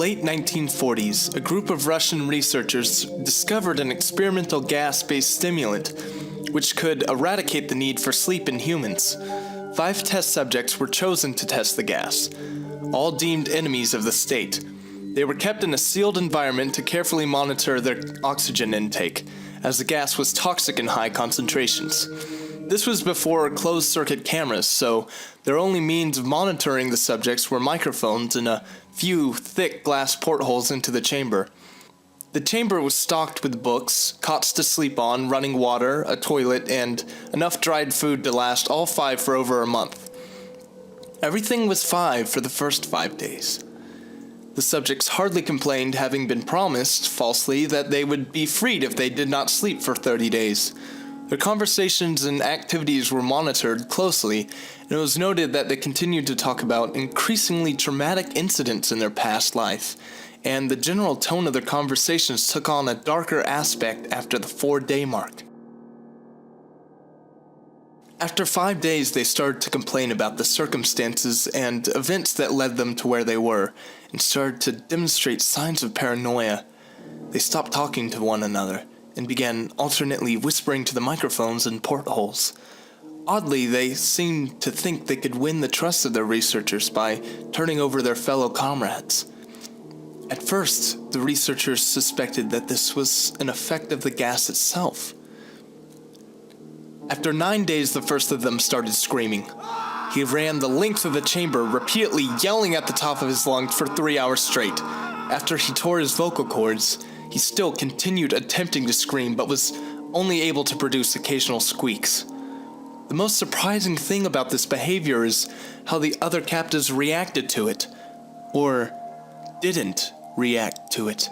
late 1940s, a group of Russian researchers discovered an experimental gas-based stimulant which could eradicate the need for sleep in humans. 5 test subjects were chosen to test the gas, all deemed enemies of the state. They were kept in a sealed environment to carefully monitor their oxygen intake, as the gas was toxic in high concentrations. This was before closed-circuit cameras, so their only means of monitoring the subjects were microphones and a few thick glass portholes into the chamber. The chamber was stocked with books, cots to sleep on, running water, a toilet, and enough dried food to last all 5 for over a month. Everything was 5 for the first 5 days. The subjects hardly complained, having been promised, falsely, that they would be freed if they did not sleep for 30 days. Their conversations and activities were monitored closely, and it was noted that they continued to talk about increasingly traumatic incidents in their past life, and the general tone of their conversations took on a darker aspect after the 4-day mark. After 5 days, they started to complain about the circumstances and events that led them to where they were, and started to demonstrate signs of paranoia. They stopped talking to one another, and began alternately whispering to the microphones and portholes. Oddly, they seemed to think they could win the trust of their researchers by turning over their fellow comrades. At first, the researchers suspected that this was an effect of the gas itself. After 9 days, the first of them started screaming. He ran the length of the chamber, repeatedly yelling at the top of his lungs for 3 hours straight. After he tore his vocal cords, he still continued attempting to scream, but was only able to produce occasional squeaks. The most surprising thing about this behavior is how the other captives reacted to it, or didn't react to it.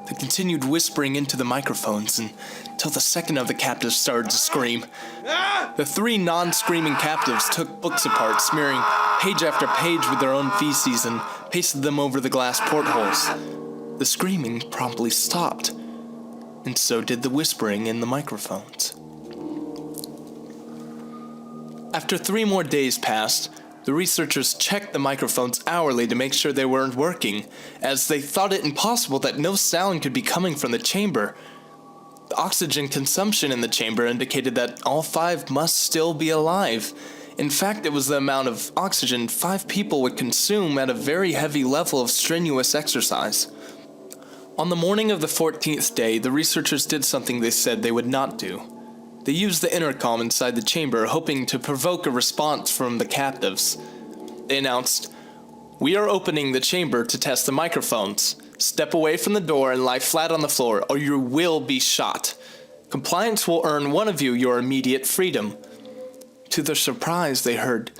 They continued whispering into the microphones until the second of the captives started to scream. The 3 non-screaming captives took books apart, smearing page after page with their own feces and pasted them over the glass portholes. The screaming promptly stopped, and so did the whispering in the microphones. After 3 more days passed, the researchers checked the microphones hourly to make sure they weren't working, as they thought it impossible that no sound could be coming from the chamber. The oxygen consumption in the chamber indicated that all 5 must still be alive. In fact, it was the amount of oxygen 5 people would consume at a very heavy level of strenuous exercise. On the morning of the 14th day, the researchers did something they said they would not do. They used the intercom inside the chamber, hoping to provoke a response from the captives. They announced, "We are opening the chamber to test the microphones. Step away from the door and lie flat on the floor, or you will be shot. Compliance will earn one of you your immediate freedom." To their surprise, they heard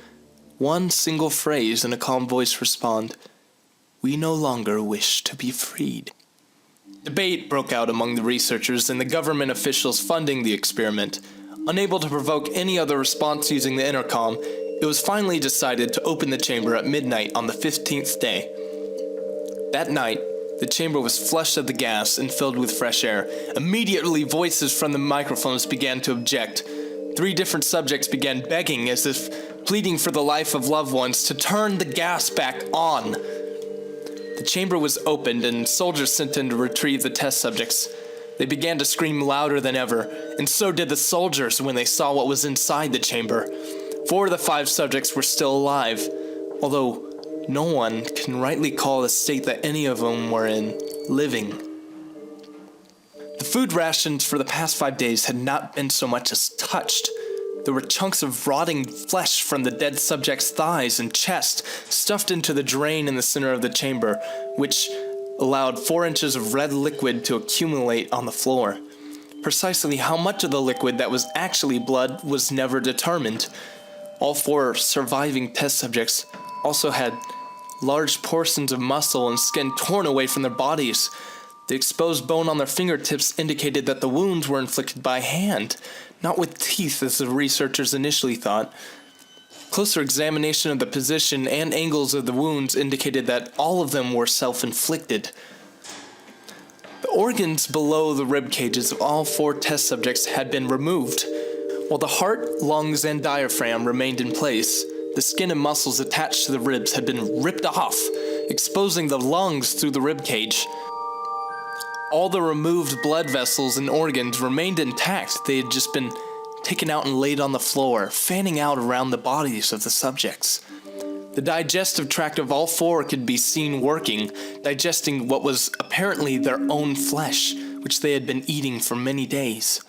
one single phrase in a calm voice respond, "We no longer wish to be freed." Debate broke out among the researchers and the government officials funding the experiment. Unable to provoke any other response using the intercom, it was finally decided to open the chamber at midnight on the 15th day. That night, the chamber was flushed of the gas and filled with fresh air. Immediately, voices from the microphones began to object. 3 different subjects began begging, as if pleading for the life of loved ones, to turn the gas back on. The chamber was opened and soldiers sent in to retrieve the test subjects. They began to scream louder than ever, and so did the soldiers when they saw what was inside the chamber. 4 of the 5 subjects were still alive, although no one can rightly call the state that any of them were in living. The food rations for the past 5 days had not been so much as touched. There were chunks of rotting flesh from the dead subject's thighs and chest stuffed into the drain in the center of the chamber, which allowed 4 inches of red liquid to accumulate on the floor. Precisely how much of the liquid that was actually blood was never determined. All 4 surviving test subjects also had large portions of muscle and skin torn away from their bodies. The exposed bone on their fingertips indicated that the wounds were inflicted by hand, not with teeth as the researchers initially thought. Closer examination of the position and angles of the wounds indicated that all of them were self-inflicted. The organs below the rib cages of all 4 test subjects had been removed. While the heart, lungs, and diaphragm remained in place, the skin and muscles attached to the ribs had been ripped off, exposing the lungs through the ribcage. All the removed blood vessels and organs remained intact. They had just been taken out and laid on the floor, fanning out around the bodies of the subjects. The digestive tract of all four could be seen working, digesting what was apparently their own flesh, which they had been eating for many days.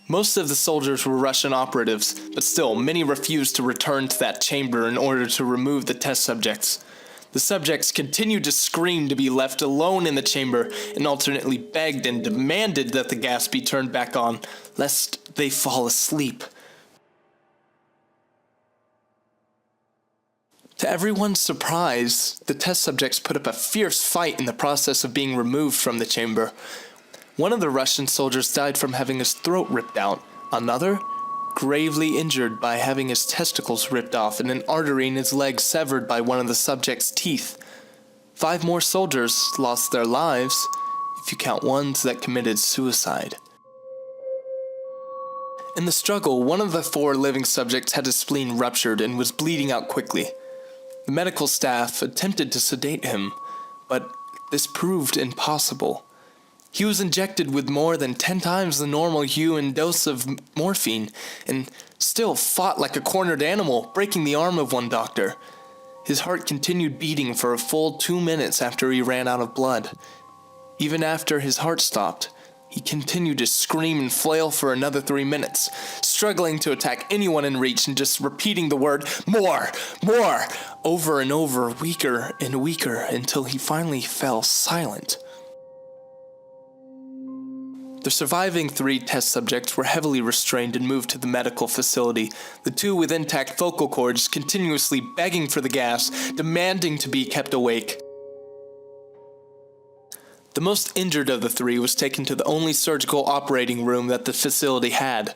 Most of the soldiers were Russian operatives, but still, many refused to return to that chamber in order to remove the test subjects. The subjects continued to scream to be left alone in the chamber and alternately begged and demanded that the gas be turned back on, lest they fall asleep. To everyone's surprise, the test subjects put up a fierce fight in the process of being removed from the chamber. One of the Russian soldiers died from having his throat ripped out. Another, gravely injured by having his testicles ripped off and an artery in his leg severed by one of the subject's teeth. 5 more soldiers lost their lives, if you count ones that committed suicide. In the struggle, one of the 4 living subjects had his spleen ruptured and was bleeding out quickly. The medical staff attempted to sedate him, but this proved impossible. He was injected with more than 10 times the normal human dose of morphine, and still fought like a cornered animal, breaking the arm of one doctor. His heart continued beating for a full 2 minutes after he ran out of blood. Even after his heart stopped, he continued to scream and flail for another 3 minutes, struggling to attack anyone in reach and just repeating the word, "More! More!" over and over, weaker and weaker, until he finally fell silent. The surviving 3 test subjects were heavily restrained and moved to the medical facility, the 2 with intact vocal cords continuously begging for the gas, demanding to be kept awake. The most injured of the 3 was taken to the only surgical operating room that the facility had.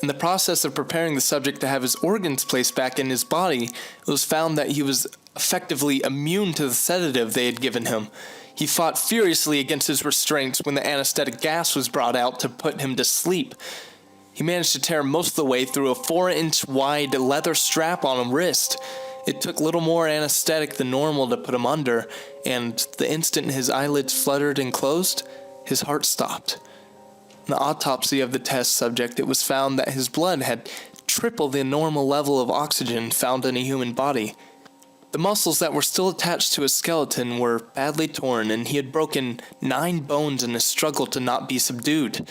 In the process of preparing the subject to have his organs placed back in his body, it was found that he was effectively immune to the sedative they had given him. He fought furiously against his restraints when the anesthetic gas was brought out to put him to sleep. He managed to tear most of the way through a 4-inch wide leather strap on his wrist. It took little more anesthetic than normal to put him under, and the instant his eyelids fluttered and closed, his heart stopped. In the autopsy of the test subject, it was found that his blood had triple the normal level of oxygen found in a human body. The muscles that were still attached to his skeleton were badly torn, and he had broken 9 bones in his struggle to not be subdued.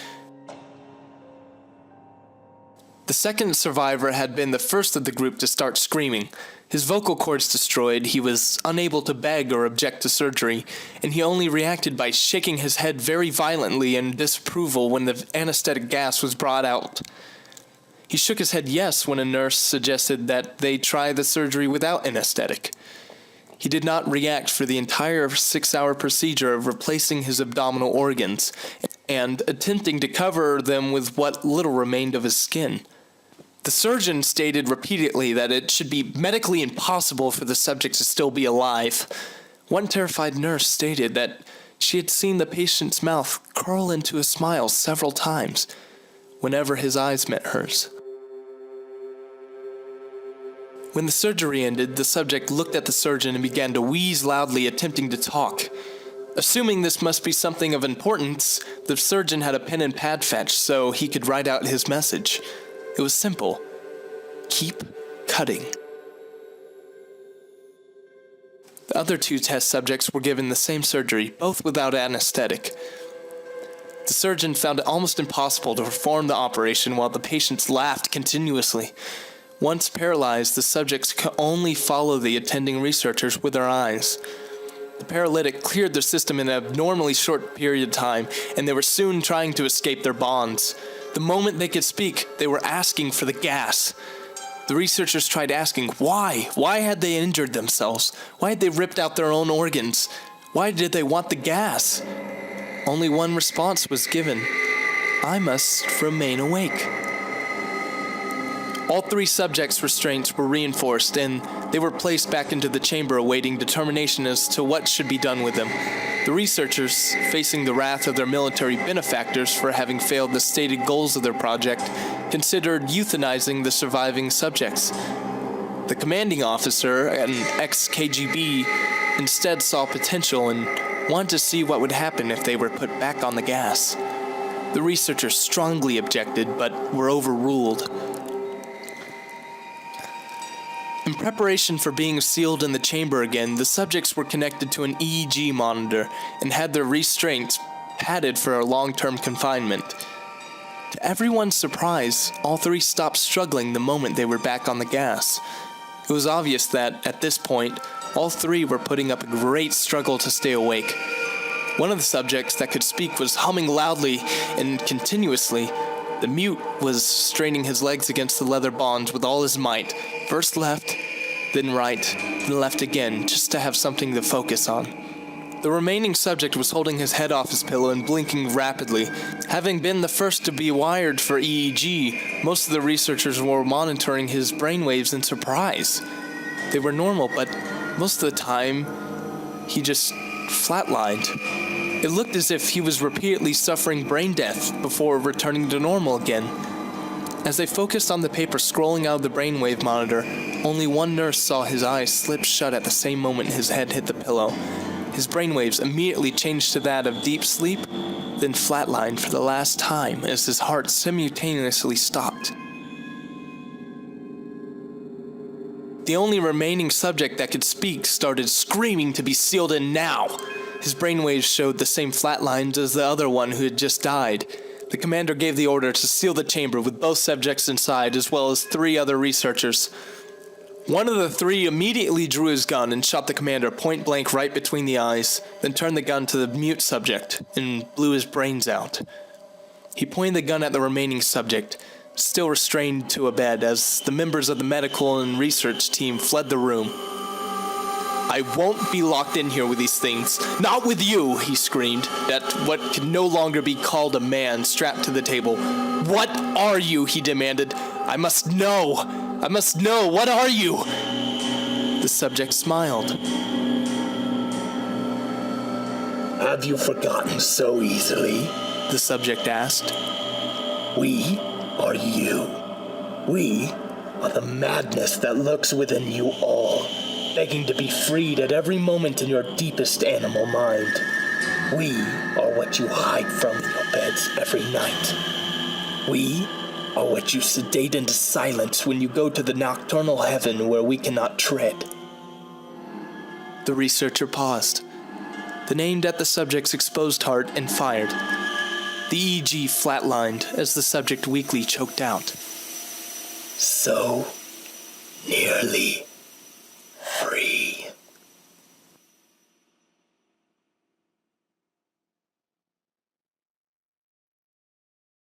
The second survivor had been the first of the group to start screaming. His vocal cords destroyed, he was unable to beg or object to surgery, and he only reacted by shaking his head very violently in disapproval when the anesthetic gas was brought out. He shook his head yes when a nurse suggested that they try the surgery without anesthetic. He did not react for the entire 6-hour procedure of replacing his abdominal organs and attempting to cover them with what little remained of his skin. The surgeon stated repeatedly that it should be medically impossible for the subject to still be alive. One terrified nurse stated that she had seen the patient's mouth curl into a smile several times whenever his eyes met hers. When the surgery ended, the subject looked at the surgeon and began to wheeze loudly, attempting to talk. Assuming this must be something of importance, the surgeon had a pen and pad fetched so he could write out his message. It was simple. Keep cutting. The other 2 test subjects were given the same surgery, both without anesthetic. The surgeon found it almost impossible to perform the operation while the patients laughed continuously. Once paralyzed, the subjects could only follow the attending researchers with their eyes. The paralytic cleared their system in an abnormally short period of time, and they were soon trying to escape their bonds. The moment they could speak, they were asking for the gas. The researchers tried asking why. Why had they injured themselves? Why had they ripped out their own organs? Why did they want the gas? Only one response was given. I must remain awake. All 3 subjects' restraints were reinforced, and they were placed back into the chamber awaiting determination as to what should be done with them. The researchers, facing the wrath of their military benefactors for having failed the stated goals of their project, considered euthanizing the surviving subjects. The commanding officer, an ex-KGB, instead saw potential and wanted to see what would happen if they were put back on the gas. The researchers strongly objected, but were overruled. In preparation for being sealed in the chamber again, the subjects were connected to an EEG monitor and had their restraints padded for a long-term confinement. To everyone's surprise, all three stopped struggling the moment they were back on the gas. It was obvious that, at this point, all three were putting up a great struggle to stay awake. One of the subjects that could speak was humming loudly and continuously. The mute was straining his legs against the leather bonds with all his might, first left, then right, then left again, just to have something to focus on. The remaining subject was holding his head off his pillow and blinking rapidly. Having been the first to be wired for EEG, most of the researchers were monitoring his brainwaves in surprise. They were normal, but most of the time, he just flatlined. It looked as if he was repeatedly suffering brain death before returning to normal again. As they focused on the paper scrolling out of the brainwave monitor, only one nurse saw his eyes slip shut at the same moment his head hit the pillow. His brainwaves immediately changed to that of deep sleep, then flatlined for the last time as his heart simultaneously stopped. The only remaining subject that could speak started screaming to be sealed in now. His brainwaves showed the same flatlines as the other one who had just died. The commander gave the order to seal the chamber with both subjects inside as well as 3 other researchers. One of the 3 immediately drew his gun and shot the commander point blank right between the eyes, then turned the gun to the mute subject and blew his brains out. He pointed the gun at the remaining subject, still restrained to a bed, as the members of the medical and research team fled the room. "I won't be locked in here with these things. Not with you," he screamed, at what could no longer be called a man strapped to the table. "What are you?" he demanded. I must know. What are you?" The subject smiled. "Have you forgotten so easily?" the subject asked. "We are you. We are the madness that lurks within you all, begging to be freed at every moment in your deepest animal mind. We are what you hide from in your beds every night. We are what you sedate into silence when you go to the nocturnal heaven where we cannot tread." The researcher paused, then aimed at the subject's exposed heart and fired. The EEG flatlined as the subject weakly choked out. "So nearly